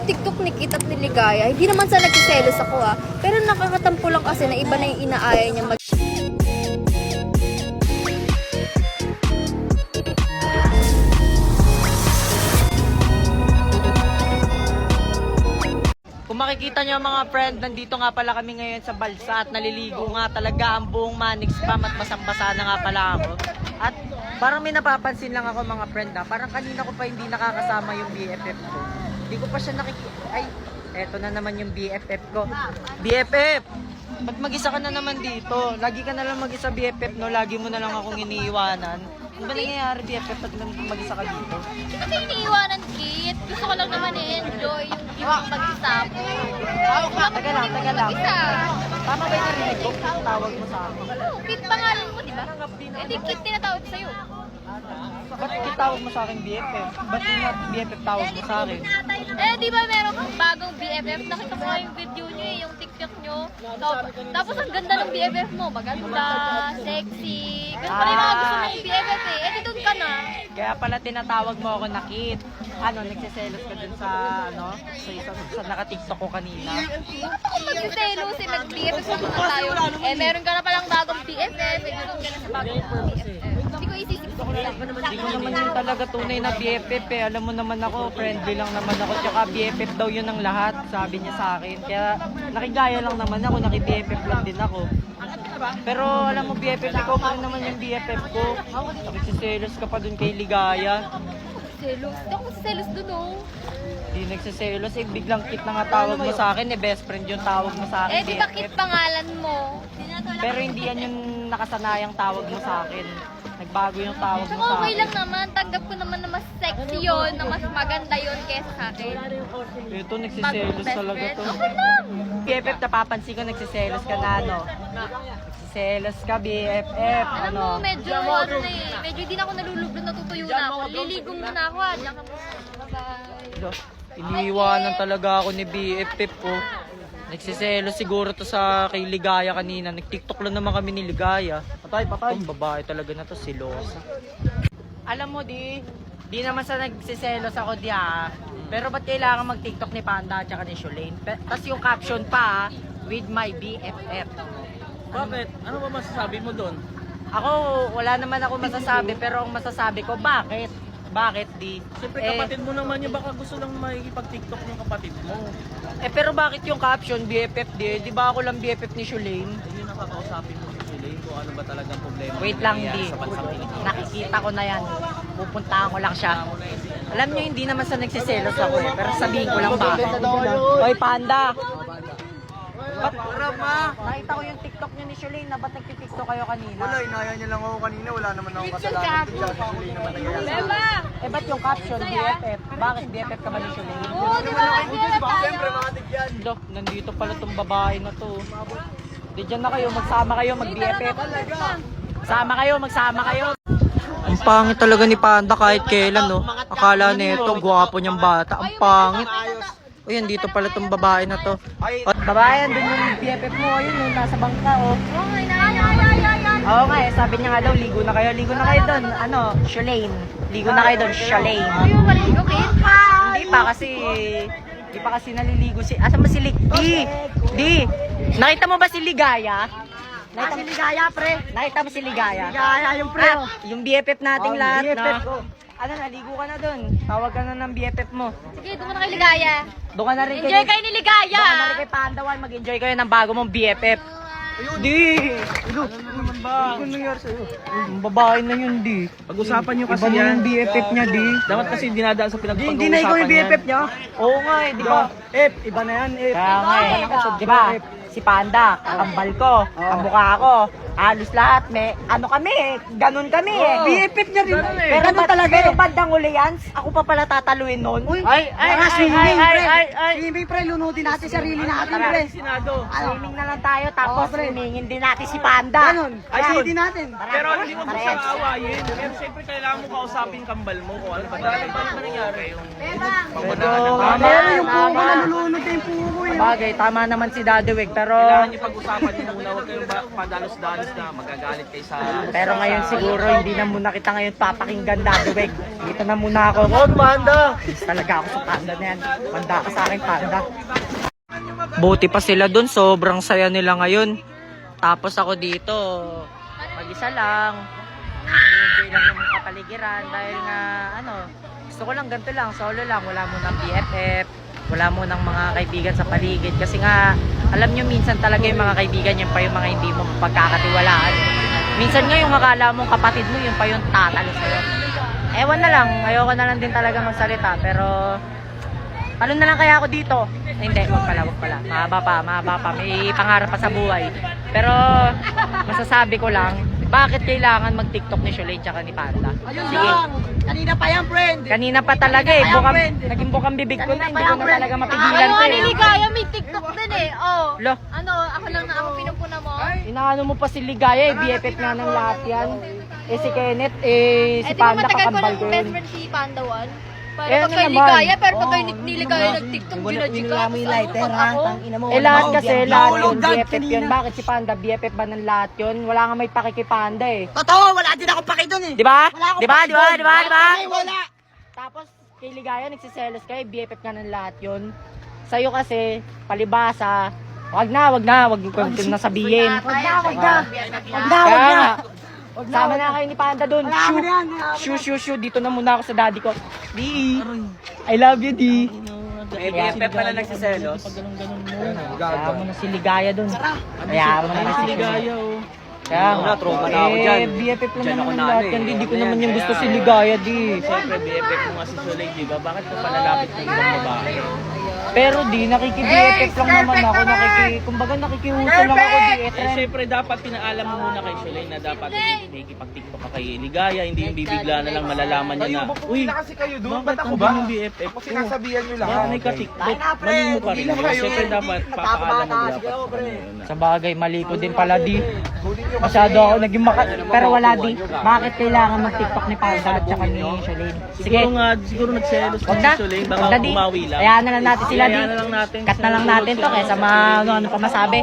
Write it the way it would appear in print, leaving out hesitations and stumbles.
TikTok ni Kit at ni Ligaya. Hindi naman sa nagsiselos ako pero nakakatampo lang kasi na iba na yung inaaya niya mag... Kung makikita nyo mga friend, nandito nga pala kami ngayon sa Balsa at naliligo nga talaga ang buong Manix Spam at basang-basa na nga pala ako. At parang may napapansin lang ako mga friend parang kanina ko pa hindi nakakasama yung BFF ko. Hindi ko pa siya Ay, eto na naman yung BFF ko. BFF! Ba't mag-isa ka na naman dito? Lagi ka na lang mag-isa BFF, no? Lagi mo na lang akong iniiwanan. Ano ba nangyayari BFF pag mag-isa ka dito? Hindi kasi iniiwanan, Kit. Gusto ko lang naman i-enjoy yung mag-isa mo. Taga lang. Mag-isa. Tama ba yung narinig ko? Tawag mo sa akin. Kit pangalan mo, di ba? Hindi Kit tinatawag sa'yo. Ba't kitawag mo sa akin BFF? Ba't yung BFF tawag mo sa akin? Di ba meron kang bagong BFF? Nakita ko nga yung video nyo yung TikTok nyo. Tapos ang ganda ng BFF mo. Maganda, sexy. Ganun pa rin mga gusto ng BFF di doon ka na. Kaya pala tinatawag mo ako na Kit. Ano, nagsiselos ka dun sa, sa naka-TikTok ko kanina? Bakit ako magsiselos Nag-BFF naman tayo. Meron ka na palang bagong BFF. Doon ka na sa bagong BFF. Hindi ko isisip lang. Hindi ko naman yung talaga tunay na BFF Alam mo naman ako, friendly lang naman ako. Tsaka BFF daw yun ang lahat, sabi niya sa akin. Kaya nakigaya lang naman ako, naki-BFF lang din ako. Pero alam mo BFF, ikaw pa rin naman yung BFF ko. Nagsiselos ka pa dun kay Ligaya. Selos? Hindi ako selos doon Hindi nagsiselos biglang Kit na nga tawag mo sa akin best friend yung tawag mo sa akin di ba Kit pangalan mo? Pero hindi yan yung nakasanayang tawag mo sa akin. Nagbago yung tawag mo sa Okay akin. lang naman, tanggap ko naman na mas sexy yun, na mas maganda yun kesa sa akin. Ito nagsiselos talaga to. Okay lang! BFF, napapansin ko nagsiselos ka na Nagsiselos ka BFF. Alam mo, medyo medyo hindi na ako nalulublo, natutuyo na ako. Liligo muna ako diyan ka muna. Bye-bye. Iniiwanan talaga ako ni BFF ko. Nagsiselos siguro to sa kay Ligaya kanina. Nag-TikTok lang naman kami ni Ligaya. Patay. Ang babae talaga na to, silosa. Alam mo di naman sa nagsiselos ako Pero ba't kailangan mag-TikTok ni Panda at saka ni Shulane? Tapos yung caption pa, with my BFF. Bakit? Ano ba masasabi mo doon? Ako, wala naman ako masasabi, pero ang masasabi ko, bakit? Bakit di? Siyempre kapatid mo naman yun, baka gusto lang makikipag-TikTok ng kapatid mo. Pero bakit yung caption, BFF di ba ako lang BFF ni Shulane? Ayun ang kakausapin mo si Elaine kung ano ba talagang problema. Wait lang nangyayari di, sa bansang Pilipinas. nakikita ko na yan. Pupuntahan ko lang siya. Alam nyo, hindi naman sa nagsiselos ako pero sabihin ko lang bakit. Hoy Panda! Ba't, nakita ko yung TikTok nyo ni Shulane na ba't nagtitiktok kayo kanina? Wala, inaya niya lang ako kanina. Wala naman akong kasalanan. Hindi naman nangyayari. Ba't yung caption, BFF? Bakit BFF ka ba ni Shulane? Oo, di ba? Siyempre, mga tigyan. Nandito pala tong babae na to. Di dyan na kayo, magsama kayo, mag-BFF. Magsama kayo. Ang pangit talaga ni Panda kahit kailan, no? Akala nito, gwapo niyang bata. Ang pangit. Uy, dito pala tong babae na to. At babae, andun yung BFF mo. Ayun, no, nasa bangka, oh. Oo nga, sabi niya nga daw, ligo na kayo. Ligo na kayo doon. Ano, Shulane. Ligo na kayo doon, Shulane. Hindi pa kasi naliligo si... Asan ba si Di! Nakita mo ba si Ligaya? Nakita mo si Ligaya, pre? Nakita mo si Ligaya? Ligaya, yung pre. Yung BFF nating lahat, no? Ano, naligo ka na doon. Tawag ka na ng BFF mo. Sige, doon na kay Ligaya. Doon ka na rin Enjoy kayo ni Ligaya. Doon ka na rin kay Pandawan. Mag-enjoy kayo ng bago mong BFF. Di! Ano naman ba? Ano nangyari sa'yo? Yung babae na yun, Di. Pag-usapan nyo kasi Iba na yan. yung BFF niya, Di. Dapat kasi dinadaan sa pinag-pag-uusapan Hindi na ikaw yung BFF niya. Oo nga di ba? Iba na yan, Kaya nga di ba? Si Panda, kambal ko, ang mukha ko, halos lahat, ano kami ganun kami BFF niya rin. Pero talaga yung bandang uli yan, ako pa pala tataluin nun. Ay, Swimming, pre, lunutin natin sarili natin, Tara. pre. Swimming na lang tayo, tapos swimingin din natin si Panda. Ganun, swimming natin. Pero hindi mo gusto Parehas. awayin. Pero siyempre kailangan mo kausapin kambal mo kung ano ba talaga ba nangyari. Medyo, Meron yung puko, nalulunod na yung puko eh. Bagay, tama naman si Daddy Wig, pero... Kailangan niyo pag-usapan niyo muna, huwag kayong padalos-dalos na magagalit kayo sa... Pero ngayon siguro, hindi na muna kita ngayon papakinggan, Daddy Wig. Dito na muna ako. Huwag, Panda! Please talaga ako sa Panda na yan. Panda ka sa akin, Panda. Buti pa sila dun, sobrang saya nila ngayon. Tapos ako dito, mag-isa lang. Enjoy lang yung kapaligiran dahil nga, gusto ko lang ganito lang, solo lang. Wala munang BFF, wala munang mga kaibigan sa paligid. Kasi nga, alam nyo, minsan talaga yung mga kaibigan, yun pa yung mga hindi mo pagkakatiwalaan. Minsan nga yung akala mong kapatid mo, yun pa yung tatalo sa'yo. Ewan na lang, ayoko na lang din talaga magsalita. Pero, ano na lang kaya ako dito? Hindi, wag pala. Mahaba pa. May pangarap pa sa buhay. Pero, masasabi ko lang, bakit kailangan mag-TikTok ni Sholane tsaka ni Panda? Sige. Kanina pa yan, friend. Kanina pa talaga eh. Naging bukang bibig ko na. Hindi ko na talaga mapigilan Yung ko eh. Liligaya, may TikTok din eh. Oh. Lo, Ako lang na ako pinumpuna mo. inaano mo pa si Ligaya eh. BFF nga ng lahat yan. Eh si Kenneth, si Di ba Panda matagal ko kakambal ng ko best yun. friend si Panda 1? Para Eh, pag ano kay naman? Ligaya, pero pag kay Niligaya nag-TikTok, ginachika. mo yung lighter, ha? Tangina mo. Eh lahat kasi, lahat Nahulog yun, dad BFF yun. kanina. Bakit si Panda? BFF ba ng lahat yun? Wala nga may pakikipanda eh. Totoo, wala din ako paki doon eh. Di ba? Wala akong Di ba? paki Di ba? doon. Di ba? Di ba? Wala. Tapos, kay Ligaya, nagsiselos kayo, BFF ka ng lahat yun. Sa'yo kasi, palibasa, wag na, wag kong nasabihin. Wag na. Kaya nga, sama na kayo ni Panda dun. Wala mo na yan. Shoo, dito na muna ako sa daddy ko. Di, I love you, Di. Eh, BFF pala nagsiselos. Kaya mo na si Ligaya dun. Kaya mo na si Ligaya. Ligaya, oh. Kaya nga, Tropa na ako dyan. BFF lang Dyan naman ako ng na lahat ano yan. eh. Di ko naman yung gusto si Ligaya, Di. Siyempre, BFF mo nga si Sholane, di ba? Bakit ko palalapit ng ibang babae? Pero Di, nakiki-BFF lang naman ako. Kumbaga nakikiuso lang ako, Di. Eh, siyempre, dapat pinaalam mo muna kay Sholane na dapat hindi nakikipag-tiktok ka kay Ligaya, hindi yung bibigla na lang malalaman niya na, uy, na kasi kayo doon. bakit Ba't ako ako ba? ba yung BFF Ako ko? sinasabihan nyo Bakit lang. may ka-tiktok? Tayo na, pre. Mali mo pa rin. Hindi na kayo. Siyempre, dapat papaalam mo dapat. Sige, pre. Sa bagay, mali ko din pala, Di. Kunin nyo kasi. Masyado ako naging pero wala, Di. Bakit kailangan mag-TikTok ni Panda at saka ni Sholane? Sige, Siguro nagselos wag na na. si Sholane, Wag baka na, Di. bumawi lang. Hayaan na lang natin sila, Di. Hayaan na lang natin. Cut na lang natin to kaysa ano pa masabi.